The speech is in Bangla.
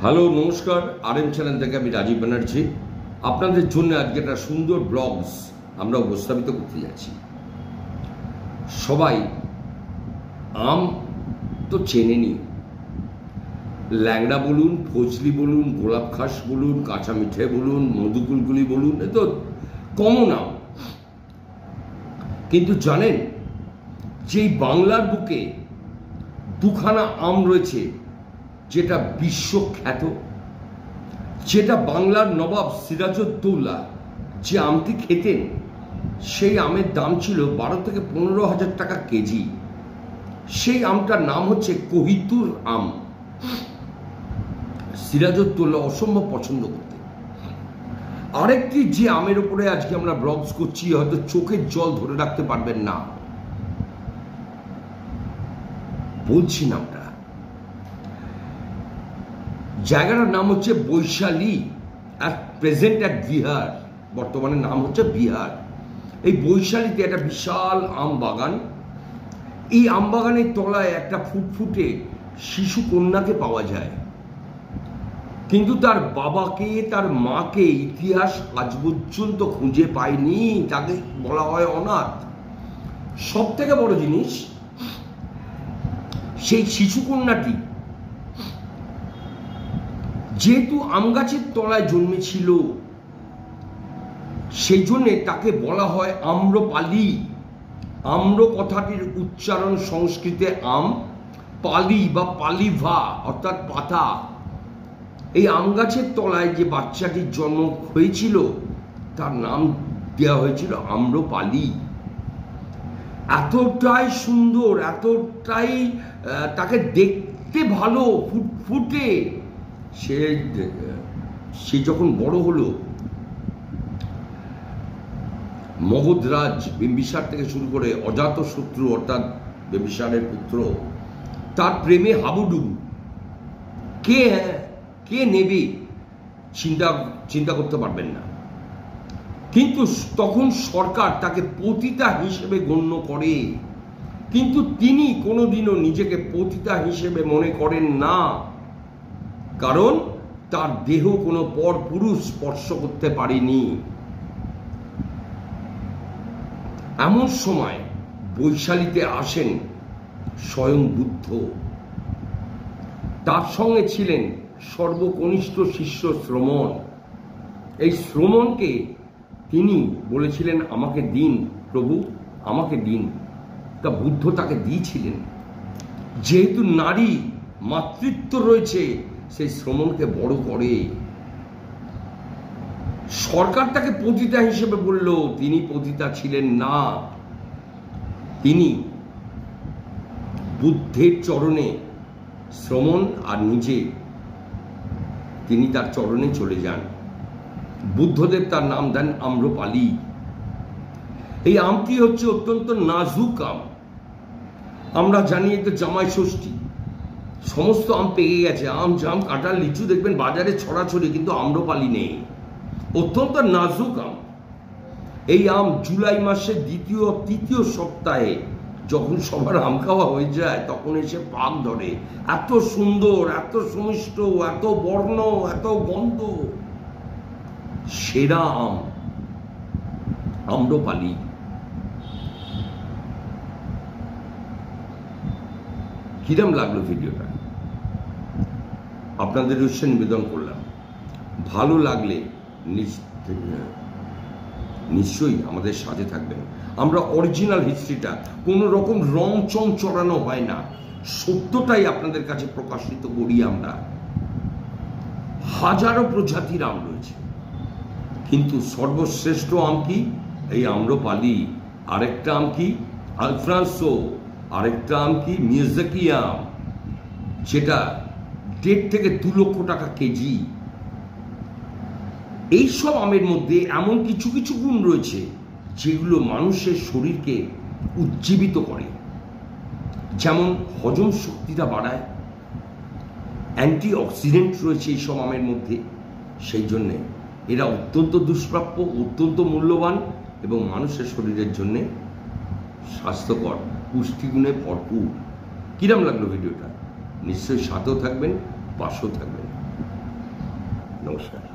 হ্যালো নমস্কার, RM চ্যানেল থেকে আমি রাজীব ব্যানার্জি আপনাদের জন্য আজকে একটা সুন্দর ব্লগস আমরা উপস্থাপিত করতে যাচ্ছি। সবাই আম তো চেনেনি, ল্যাংড়া বলুন, ফজলি বলুন, গোলাপ খাস বলুন, কাঁচা মিঠে বলুন, মধুকুলকুলি বলুন, এ তো কমন আম। কিন্তু জানেন যে বাংলার বুকে দুখানা আম রয়েছে যেটা বিশ্বখ্যাত, যেটা বাংলার নবাব সিরাজউদ্দৌলা যে আমটি খেতেন সেই আমের দাম ছিল 12 থেকে 15,000 টাকা কেজি। সেই আমটার নাম হচ্ছে কোহিতুর আম। সিরাজউদ্দৌলা অসম্ভব পছন্দ করতেন। আরেকটি যে আমের উপরে আজকে আমরা ব্লগস করছি, হয়তো চোখের জল ধরে রাখতে পারবেন না, বলছি নামটা। জায়গাটার নাম হচ্ছে Vaishali, at present at Bihar, বর্তমানে নাম হচ্ছে বিহার। এই বৈশালীতে একটা বিশাল আম বাগান। এই আম বাগানের তলায় একটা ফুটফুটে শিশু কন্যাকে পাওয়া যায়, কিন্তু তার বাবাকে, তার মাকে ইতিহাস আজ পর্যন্ত খুঁজে পায়নি। তাকে বলা হয় অনাথ। সব থেকে বড় জিনিস, সেই শিশু কন্যাটি যেহেতু আম গাছের তলায় জন্মেছিল, সেই জন্যে তাকে বলা হয় আম্রপালি। আম্র কথাটির উচ্চারণ সংস্কৃতে আম, পালি বা পালিভা অর্থাৎ পাতা। এই আম গাছের তলায় যে বাচ্চাটির জন্ম হয়েছিল তার নাম দেওয়া হয়েছিল আম্রপালি। এতটাই সুন্দর, এতটাই তাকে দেখতে ভালো, ফুটফুটে। সে যখন বড় হলো, মগধরাজ বিম্বিসার থেকে শুরু করে অজাতশত্রু অর্থাৎ বিম্বিসারের পুত্র, তার প্রেমে হাবুডুবু। কে নেবে চিন্তা করতে পারবেন না। কিন্তু তখন সরকার তাকে পতিতা হিসেবে গণ্য করে, কিন্তু তিনি কোনোদিনও নিজেকে পতিতা হিসেবে মনে করেন না, কারণ তার দেহ কোনো পর পুরুষ স্পর্শ করতে পারেনি। এমন সময় বৈশালীতে আসেন স্বয়ং বুদ্ধ। তার সঙ্গে ছিলেন সর্বকনিষ্ঠ শিষ্য শ্রমণ। এই শ্রমণকে তিনি বলেছিলেন, আমাকে দিন প্রভু, আমাকে দিন। তা বুদ্ধ তাকে দিয়েছিলেন। যেহেতু নারী মাতৃত্ব রয়েছে, সেই শ্রমণকে বড় করে। সরকার তাকে পতিতা হিসেবে বলল, তিনি পতিতা ছিলেন না। তিনি বুদ্ধের চরণে, শ্রমণ আর নিজে, তিনি তার চরণে চলে যান। বুদ্ধদেব তার নাম দেন আম্রপালি। এই আমটি হচ্ছে অত্যন্ত নাজুক আম। আমরা জানি তো জামাই ষষ্ঠী, সমস্ত আম পেকে গেছে, আম, জাম, কাঁঠাল, লিচু দেখবেন বাজারে ছড়াছড়ি, কিন্তু আম্রপালি নেই। অত্যন্ত নাজুক আম। এই আম জুলাই মাসের দ্বিতীয় তৃতীয় সপ্তাহে যখন সবার আম খাওয়া হয়ে যায়, তখন এসে পাক ধরে। এত সুন্দর, এত সুমিষ্ট, এত বর্ণ, এত গন্ধ। সেরা আম আম্রপালি। কিরম লাগলো ভিডিওটা? আপনাদের উদ্দেশ্যে নিবেদন করলাম। ভালো লাগলে নিশ্চয়ই আমাদের সাথে থাকবেন। আমরা অরিজিনাল হিস্ট্রিটা, কোনো রকম রং চং চড়ানো হয় না, সত্যটাই আপনাদের কাছে প্রকাশিত করি আমরা। হাজারো প্রজাতির আম রয়েছে, কিন্তু সর্বশ্রেষ্ঠ আম কি? এই আম্রপালি। আরেকটা আম কি? আলফ্রান্সো। আরেকটা আম কি? মিয়াজাকি আম, যেটা 1.5 থেকে 2 লক্ষ টাকা কেজি। এইসব আমের মধ্যে এমন কিছু কিছু গুণ রয়েছে যেগুলো মানুষের শরীরকে উজ্জীবিত করে। যেমন হজম শক্তিটা বাড়ায়, অ্যান্টি অক্সিডেন্ট রয়েছে এইসব আমের মধ্যে। সেই জন্যে এরা অত্যন্ত দুষ্প্রাপ্য, অত্যন্ত মূল্যবান এবং মানুষের শরীরের জন্যে স্বাস্থ্যকর, পুষ্টিগুণে ভরপুর। কিরম লাগলো ভিডিওটা? নিশ্চয়ই সাথেও থাকবেন, পাশেও থাকবেন। নমস্কার।